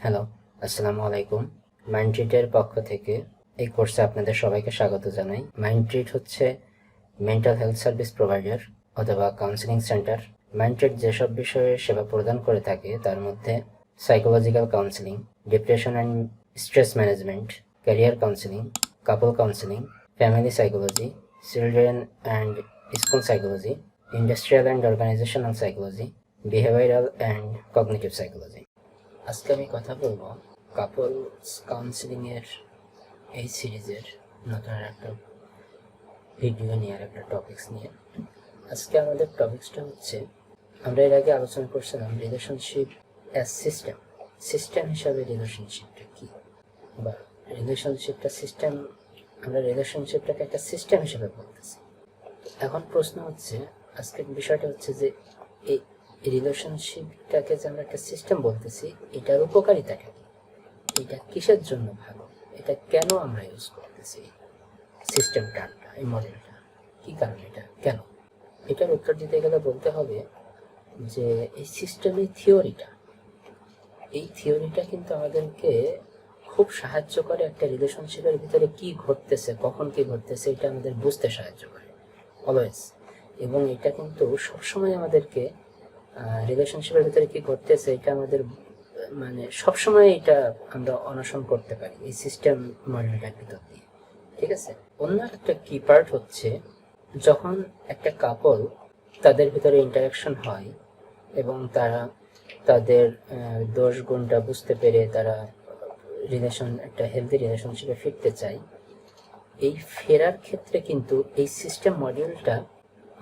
Hello, আসসালামু আলাইকুম। মাইন্ডট্রিটের পক্ষ থেকে এই কোর্সে আপনাদের সবাইকে স্বাগত জানাই। মাইন্ডট্রিট হচ্ছে মেন্টাল হেলথ সার্ভিস প্রোভাইডার অথবা কাউন্সিলিং সেন্টার। মাইন্ডট্রিট যেসব বিষয়ে সেবা প্রদান করে থাকে তার মধ্যে psychological counselling, depression and stress management, career counselling, couple counselling, family psychology, children and school psychology, industrial and organisational psychology, behavioural and cognitive psychology. আজকে আমি কথা বলবো কাপলস কাউন্সিলিং এর এই সিরিজের নতুন একটা ভিডিও নিয়ে আর একটা টপিকস নিয়ে। আজকে আমাদের টপিকসটা হচ্ছে, আমরা এর আগে আলোচনা করছিলাম রিলেশনশিপ অ্যাজ সিস্টেম। সিস্টেম হিসাবে রিলেশনশিপটা কি, বা রিলেশনশিপটা সিস্টেম, আমরা রিলেশনশিপটাকে একটা সিস্টেম হিসেবে বলতেছি। এখন প্রশ্ন হচ্ছে, আজকের বিষয়টা হচ্ছে যে এই রিলেশনশিপটাকে যে আমরা একটা সিস্টেম বলতেছি, এটার উপকারিতাটা কি, এটা কিসের জন্য ভালো, এটা কেন আমরা ইউজ করতেছি সিস্টেম টার্মটা, এই মডেলটা, কি কারণে, এটা কেন? এটার উত্তর দিতে গেলে বলতে হবে যে এই সিস্টেমের থিওরিটা কিন্তু আমাদেরকে খুব সাহায্য করে একটা রিলেশনশিপের ভিতরে কি ঘটতেছে, কখন কি ঘটতেছে, এটা আমাদের বুঝতে সাহায্য করে অলওয়েজ। এবং এটা কিন্তু সবসময় আমাদেরকে রিলেশনশিপের ভিতরে কি ঘটতেছে এটা আমাদের মানে সবসময় এটা আমরা অন্বেষণ করতে পারি এই সিস্টেম মডেলটার ভিতর দিয়ে। ঠিক আছে, অন্য একটা কি পার্ট হচ্ছে, যখন একটা কাপল তাদের ভিতরে ইন্টারাকশন হয় এবং তারা তাদের দোষ গুণটা বুঝতে পেরে তারা একটা হেলদি রিলেশনশিপে ফিরতে চায়, এই ফেরার ক্ষেত্রে কিন্তু এই সিস্টেম মডিউলটা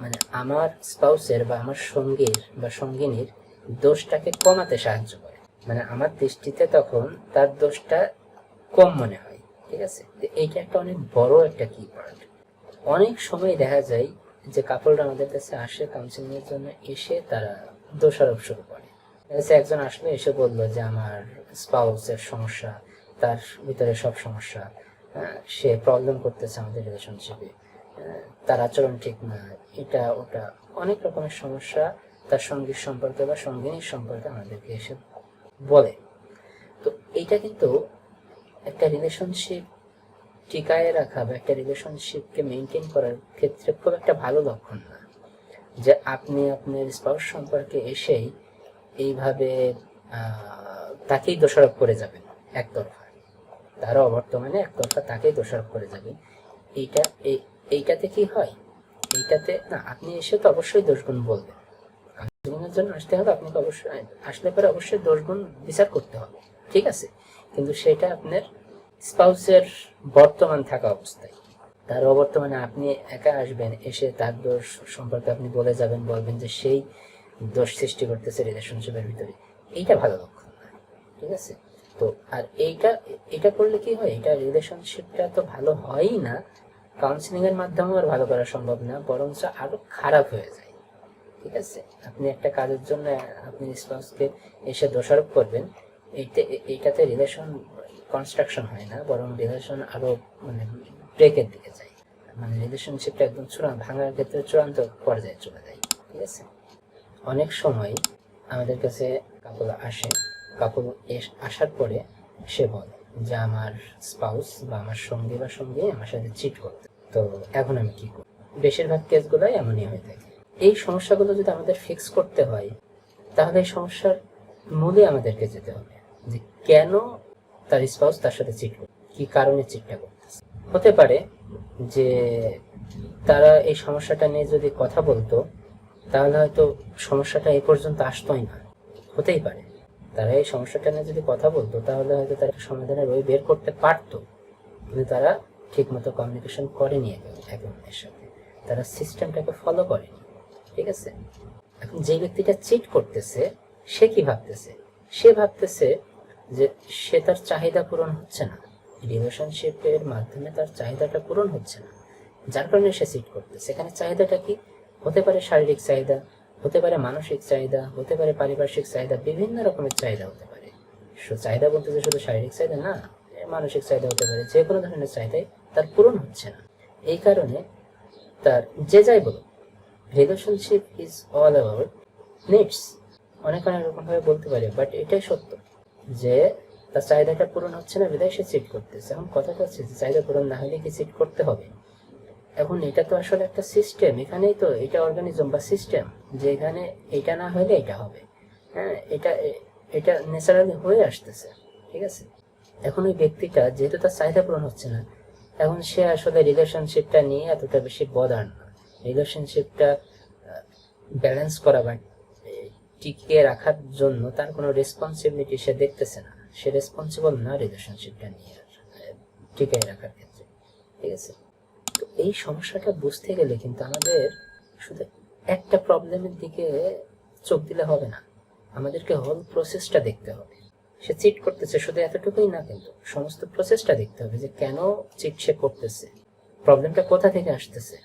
মানে আমার স্পাউসের বা আমার সঙ্গীর বা সঙ্গিনীর দোষটাকে কমাতে সাহায্য করে। মানে আমার দৃষ্টিতে তখন তার দোষটা কম মনে হয়। ঠিক আছে, এইটা একটা অনেক বড় একটা কি পার্ট। অনেক সময় দেখা যায় যে কাপলরা আমাদের কাছে আসে কাউন্সিলিং এর জন্য, এসে তারা দোষারোপ শুরু করে। একজন আসলে এসে বললো যে আমার স্পাউসের সমস্যা, তার ভিতরে সব সমস্যা, সে প্রবলেম করতেছে আমাদের রিলেশনশিপে, তার আচরণ ঠিক না, এটা ওটা অনেক রকমের সমস্যা তার সঙ্গীর সম্পর্কে বা সঙ্গিনীর সম্পর্কে আমাদেরকে এসে বলে। তো এইটা কিন্তু একটা রিলেশনশিপ টিকায় রাখা বা একটা রিলেশনশিপকে মেনটেন করার ক্ষেত্রে খুব একটা ভালো লক্ষণ না, যে আপনি আপনার স্পাউস সম্পর্কে এসেই এইভাবে তাকেই দোষারোপ করে যাবেন একতরফা, তারা অবর্তমানে একতরফা তাকেই দোষারোপ করে যাবেন। এইটাতে কি হয়, এইটাতে না, আপনি এসে তো অবশ্যই দোষগুণ বলবেন, কাউন্সিলিংয়ের জন্য আসতে হবে, আপনাকে অবশ্যই আসলে পরে অবশ্যই দোষগুণ বিচার করতে হবে। ঠিক আছে, কিন্তু সেটা আপনার স্পাউসের বর্তমান থাকা অবস্থায়, তার অবর্তমানে আপনি একা আসবেন, এসে তার দোষ সম্পর্কে আপনি বলে যাবেন, বলবেন যে সেই দোষ সৃষ্টি করতেছে রিলেশনশিপের ভিতরে, এইটা ভালো লক্ষণ না। ঠিক আছে, তো আর এটা করলে কি হয়, এটা রিলেশনশিপটা তো ভালো হয়ই না, কাউন্সিলিং এর মাধ্যমে আর ভালো করা সম্ভব না, বরঞ্চ আরো খারাপ হয়ে যায়। ঠিক আছে, আপনি একটা কাজের জন্য আপনি স্পাউসকে এসে দোষারোপ করবেন, এইটাতে রিলেশন কনস্ট্রাকশন হয় না, বরং রিলেশন আরো মানে ব্রেকের দিকে যায়, মানে রিলেশনশিপটা একদম ভাঙার ক্ষেত্রে চূড়ান্ত পর্যায়ে চলে যায়। ঠিক আছে, অনেক সময় আমাদের কাছে কাপল আসে, কাপল আসার পরে সে বলে যে আমার স্পাউস বা আমার সঙ্গী বা সঙ্গী আমার সাথে চিট করতে, তো এখন আমি কি করব? বেশিরভাগ কেসগুলোই এমনই হয়ে থাকে। এই সমস্যাগুলো যদি আমাদের ফিক্স করতে হয়, তাহলে এই সমস্যার মূলে আমাদেরকে যেতে হবে যে কেন তার স্পাউস তার সাথে চিট করবে, কি কারণে চিটটা করতেছে। হতে পারে যে তারা এই সমস্যাটা নিয়ে যদি কথা বলতো, তাহলে হয়তো সমস্যাটা এই পর্যন্ত আসতোই না। হতেই পারে তারা এই সমস্যাটা নিয়ে যদি কথা বলতো, তাহলে হয়তো তারা সমাধানের ওই বের করতে পারতো, কিন্তু তারা ঠিক মতো কমিউনিকেশন করেনি একে অন্যের সাথে, তারা সিস্টেমটাকে ফলো করেনি। ঠিক আছে, এখন যে ব্যক্তিটা চিট করতেছে সে কি ভাবতেছে, সে ভাবতেছে যে সে তার চাহিদা পূরণ হচ্ছে না, রিলেশনশিপের মাধ্যমে তার চাহিদাটা পূরণ হচ্ছে না, যার কারণে সে চিট করতেছে। এখানে চাহিদাটা কি হতে পারে, শারীরিক চাহিদা হতে পারে, মানসিক চাহিদা হতে পারে, পারিপার্শ্বিক চাহিদা, বিভিন্ন রকমের চাহিদা হতে পারে। চাহিদা বলতে যে শুধু শারীরিক চাহিদা না, মানসিক চাহিদা হতে পারে, যে কোনো ধরনের চাহিদাই তার পূরণ হচ্ছে না। এই কারণে তার যে যাই বলুক, relationship is all about needs, অনেক রকম ভাবে বলতে পারে, বাট এটাই সত্য যে তার চাহিদাটা পূরণ হচ্ছে না বিধায় সে চিট করতেছে। এখন কথাটা হচ্ছে যে চাহিদা পূরণ না হলে কি চিট করতে হবে? এখন এটা তো আসলে একটা সিস্টেম, এখানেই তো এটা অর্গানিজম বা সিস্টেম, যে এখানে এটা না হলে এটা হবে। হ্যাঁ, এটা এটা ন্যাচারালি হয়ে আসতেছে, ঠিক আছে। এখন ওই ব্যক্তিটা যেহেতু তার চাহিদা পূরণ হচ্ছে না, এখন সে আসলে রিলেশনশিপটা নিয়ে এতটা বেশি বদার না। রিলেশনশিপটা ব্যালেন্স করা বা টিকিয়ে রাখার জন্য তার কোনো রেসপন্সিবিলিটি সে দেখতেছে না, সে রেসপন্সিবল না রিলেশনশিপটা নিয়ে টিকিয়ে রাখার ক্ষেত্রে, ঠিক আছে। তো এই সমস্যাটা বুঝতে গেলে কিন্তু আমাদের শুধু একটা প্রবলেমের দিকে চোখ দিলে হবে না, আমাদেরকে হোল প্রসেসটা দেখতে হবে। সে চিট করতেছে শুধু এতটুকুই না, কিন্তু সমস্ত প্রসেসটা দেখতে হবে যে কেন চিট সে করতেছে, প্রবলেমটা কোথা থেকে আসতেছে,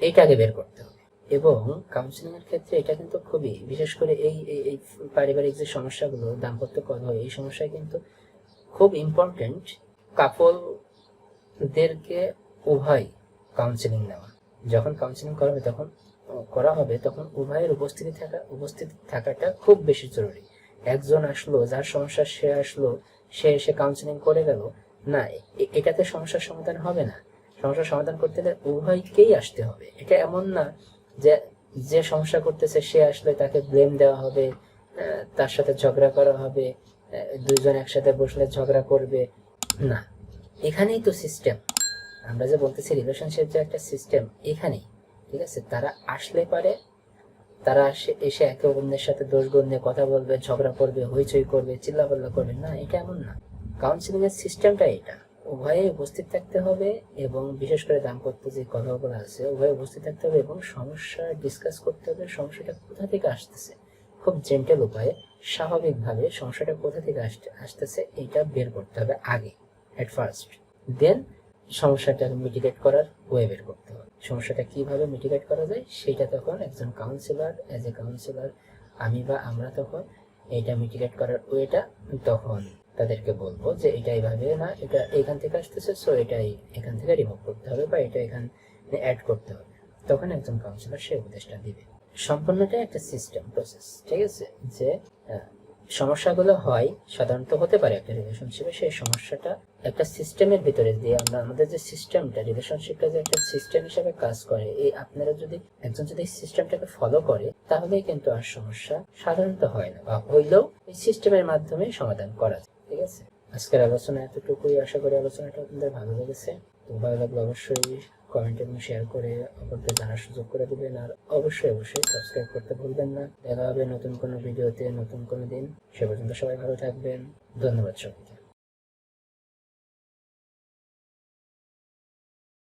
এইটা আগে বের করতে হবে। এবং কাউন্সিলিং এর ক্ষেত্রে এটা কিন্তু খুবই, বিশেষ করে এই এই পারিবারিক যে সমস্যাগুলো, দাম্পত্য কলহ, এই সমস্যায় কিন্তু খুব ইম্পর্টেন্ট কাপলদেরকে উভয় কাউন্সিলিং নেওয়া। যখন কাউন্সিলিং করা হবে তখন উভয়ের উপস্থিতি থাকাটা খুব বেশি জরুরি। একজন আসলো, যার সমস্যা সে আসলো, সে এসে কাউন্সিলিং করে গেল না, এটাতে সমস্যার সমাধান হবে না। সমস্যার সমাধান করতে হলে উভয়কেই আসতে হবে। এটা এমন না যে যে সমস্যা করতেছে সে আসলে তাকে ব্লেম দেওয়া হবে, তার সাথে ঝগড়া করা হবে, দুইজন একসাথে বসলে ঝগড়া করবে না। এখানেই তো সিস্টেম, আমরা যে বলতেছি রিলেশনশিপ যে একটা সিস্টেম, এখানেই, ঠিক আছে। তারা আসলে পারে, তারা এসে একে অন্যের সাথে দোষ গুণ নিয়ে কথা বলবে, ঝগড়া করবে, হইচই করবে, চিল্লাপাল্লা করবে না, এটা এমন না। কাউন্সিলিং এর সিস্টেমটা এটা, উভয়ে উপস্থিত থাকতে হবে এবং বিশেষ করে দাম্পত্য যে কথাগুলো আছে উভয়ে উপস্থিত থাকতে হবে এবং সমস্যা ডিসকাস করতে হবে। সমস্যাটা কোথা থেকে আসতেছে, খুব জেন্টেল উপায়ে, স্বাভাবিকভাবে সমস্যাটা কোথা থেকে আসতেছে এটা বের করতে হবে আগে, এট ফার্স্ট। দেন সমস্যাটা মিটিগেট করার ওয়ে বের করতে হবে। সমস্যাটা কিভাবে মিটিগেট করা যায় সেটা তখন একজন কাউন্সিলর, এজ এ কাউন্সিলর আমি বা আমরা তখন এইটা মিটিগেট করার ওয়েটা তখন তাদেরকে বলবো যে এটা এইভাবে না, এটা এখান থেকে আসতেছে, সো এটাই এখান থেকে রিমুভ করতে হবে বা এটা এখানে অ্যাড করতে হবে। তখন একজন কাউন্সিলর সে উপদেশটা দিবে। সম্পূর্ণটাই একটা সিস্টেম প্রসেস, ঠিক আছে। যে সমস্যাগুলো হয়, সাধারণত হতে পারে একটা রিলেশনশিপে, সেই সমস্যাটা একটা সিস্টেমের ভিতরে দিয়ে আমরা, আমাদের যে সিস্টেমটা, রিলেশনশিপটা যে একটা সিস্টেম হিসেবে কাজ করে, এই আপনারা যদি একজন যদি সিস্টেমটাকে ফলো করে তাহলেই কিন্তু আর সমস্যা সাধারণত হয় না, বা হইলেও এই সিস্টেমের মাধ্যমে সমাধান করা যায়, ঠিক আছে। আজকের আলোচনা এতটুকুই, আশা করি আলোচনাটা আপনাদের ভালো লেগেছে। তো ভালো লাগলে অবশ্যই কমেন্ট এবং শেয়ার করে অপরকে জানার সুযোগ করে দিবেন, আর অবশ্যই সাবস্ক্রাইব করতে ভুলবেন না। দেখা হবে নতুন কোনো ভিডিওতে নতুন কোনো দিন। সে পর্যন্ত সবাই ভালো থাকবেন। ধন্যবাদ সবাইকে।